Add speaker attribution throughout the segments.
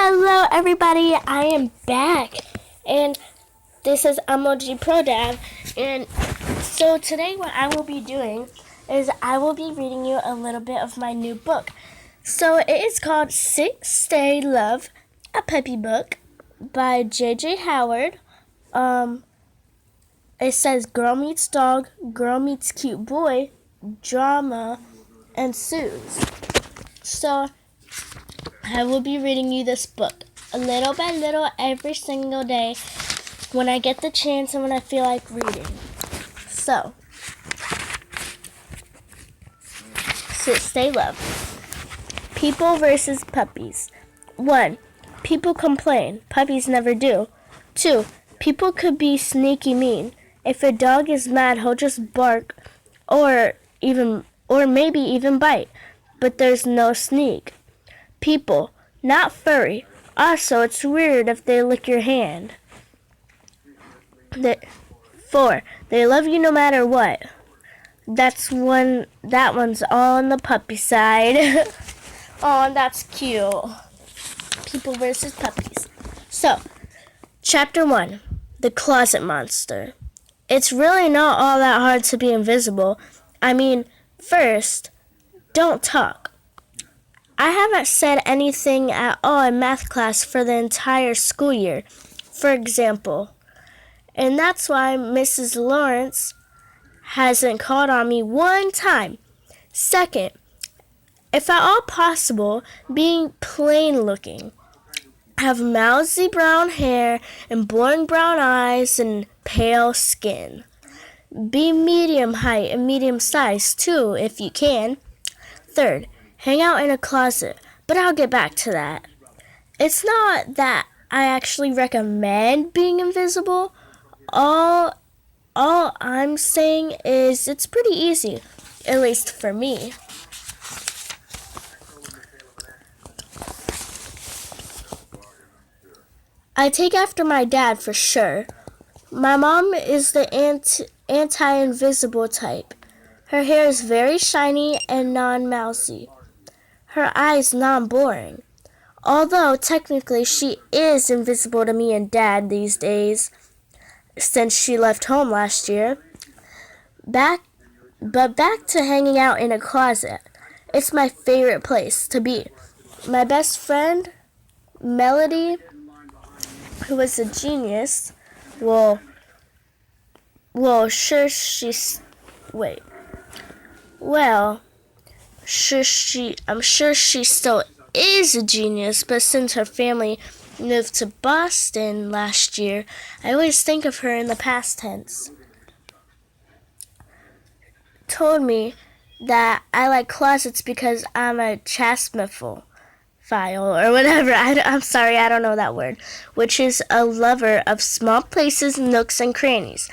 Speaker 1: Hello everybody, I am back and this is Emoji Pro Dad, and so today what I will be doing is I will be reading you a little bit of my new book. So it is called Sit, Stay, Love, a Puppy Book by J.J. Howard. It says girl meets dog, girl meets cute boy, drama ensues. So I will be reading you this book little by little every single day when I get the chance and when I feel like reading. So, Sit, Stay, Love. People versus puppies. 1. People complain. Puppies never do. 2. People could be sneaky mean. If a dog is mad, he'll just bark or maybe even bite. But there's no sneak. People, not furry. Also, it's weird if they lick your hand. 4. They love you no matter what. That one's all on the puppy side. Oh, that's cute. People versus puppies. So, Chapter 1. The Closet Monster. It's really not all that hard to be invisible. First, don't talk. I haven't said anything at all in math class for the entire school year, for example. And that's why Mrs. Lawrence hasn't called on me one time. Second, if at all possible, being plain looking. Have mousy brown hair and boring brown eyes and pale skin. Be medium height and medium size too, if you can. Third, hang out in a closet, but I'll get back to that. It's not that I actually recommend being invisible. All I'm saying is it's pretty easy, at least for me. I take after my dad for sure. My mom is the anti-invisible type. Her hair is very shiny and non-mousy. Her eyes non-boring. Although technically she is invisible to me and Dad these days, since she left home last year. Back to hanging out in a closet. It's my favorite place to be. My best friend, Melody, who was a genius, I'm sure she still is a genius, but since her family moved to Boston last year, I always think of her in the past tense. Told me that I like closets because I'm a chasmophile or whatever. I'm sorry, I don't know that word, which is a lover of small places, nooks, and crannies.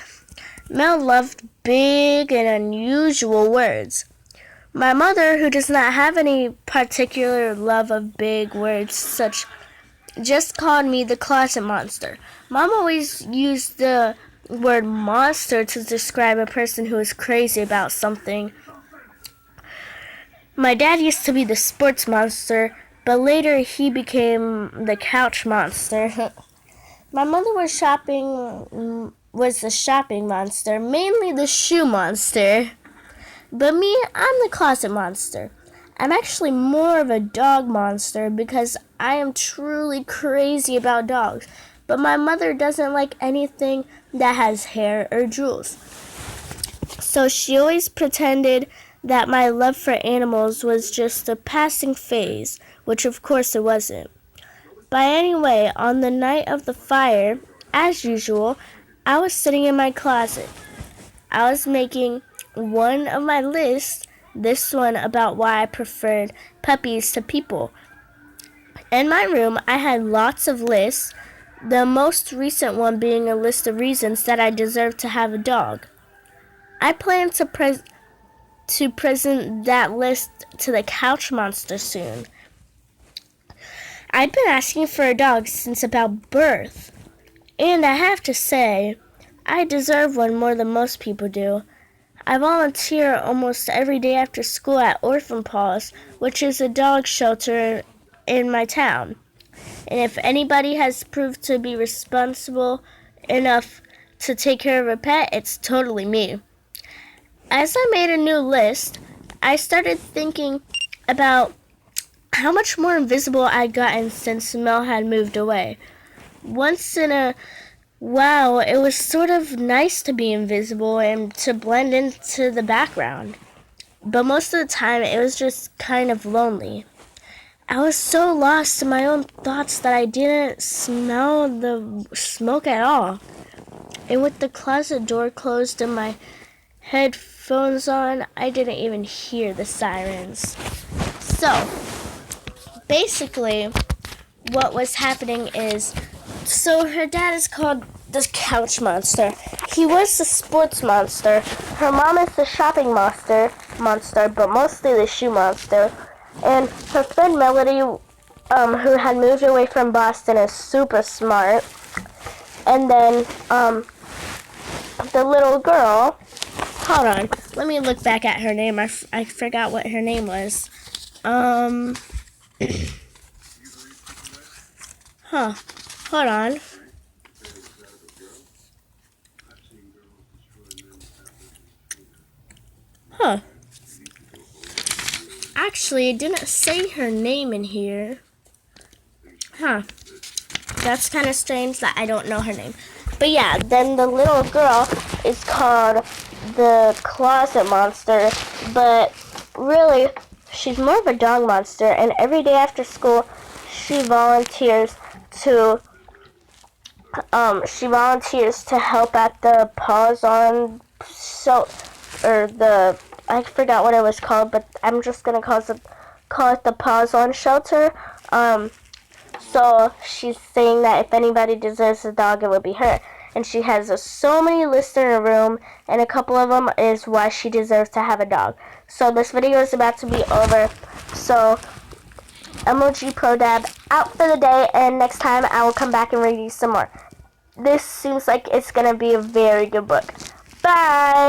Speaker 1: Mel loved big and unusual words. My mother, who does not have any particular love of big words, just called me the closet monster. Mom always used the word monster to describe a person who is crazy about something. My dad used to be the sports monster, but later he became the couch monster. My mother was the shopping monster, mainly the shoe monster. But me, I'm the closet monster. I'm actually more of a dog monster because I am truly crazy about dogs. But my mother doesn't like anything that has hair or jewels. So she always pretended that my love for animals was just a passing phase, which of course it wasn't. But anyway, on the night of the fire, as usual, I was sitting in my closet. I was making one of my lists, this one about why I preferred puppies to people. In my room, I had lots of lists, the most recent one being a list of reasons that I deserve to have a dog. I plan to present that list to the couch monster soon. I've been asking for a dog since about birth, and I have to say, I deserve one more than most people do. I volunteer almost every day after school at Orphan Paws, which is a dog shelter in my town. And if anybody has proved to be responsible enough to take care of a pet, it's totally me. As I made a new list, I started thinking about how much more invisible I'd gotten since Mel had moved away. Once in a while, it was sort of nice to be invisible and to blend into the background. But most of the time, it was just kind of lonely. I was so lost in my own thoughts that I didn't smell the smoke at all. And with the closet door closed and my headphones on, I didn't even hear the sirens. So, basically, what was happening is, so her dad is called the couch monster. He was the sports monster. Her mom is the shopping monster, but mostly the shoe monster. And her friend Melody, who had moved away from Boston, is super smart. And then, the little girl, hold on, let me look back at her name. I forgot what her name was. Hold on. Actually, it didn't say her name in here. That's kind of strange that I don't know her name. But yeah, then the little girl is called the closet monster, but really, she's more of a dog monster, and every day after school, she volunteers to help at the Paws On I forgot what it was called, but I'm just gonna call it the Paws On shelter. So she's saying that if anybody deserves a dog, it would be her. And she has so many lists in her room, and a couple of them is why she deserves to have a dog. So this video is about to be over. So MOG Pro Dad out for the day, and next time I will come back and read you some more. This seems like it's gonna be a very good book. Bye!